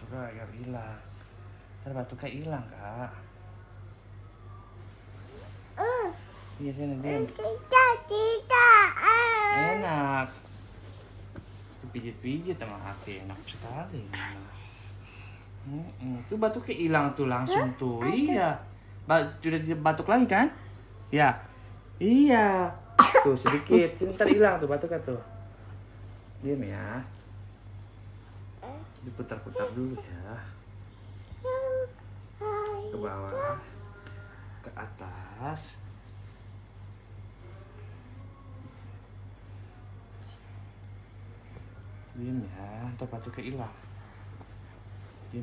batuknya agar hilang. Ntar batuknya hilang, Kak. Iya, sini diam. Enak. Pijit-pijit sama hati, enak sekali. Tuh batuknya hilang tuh langsung tuh. Iya. Sudah batuk lagi kan? Ya. Iya. Tuh sedikit. Ntar hilang tuh batuknya tuh. Diam ya. Diputar-putar dulu ya. Ke bawah. Ke atas. Diam ya. Ntar batuknya hilang.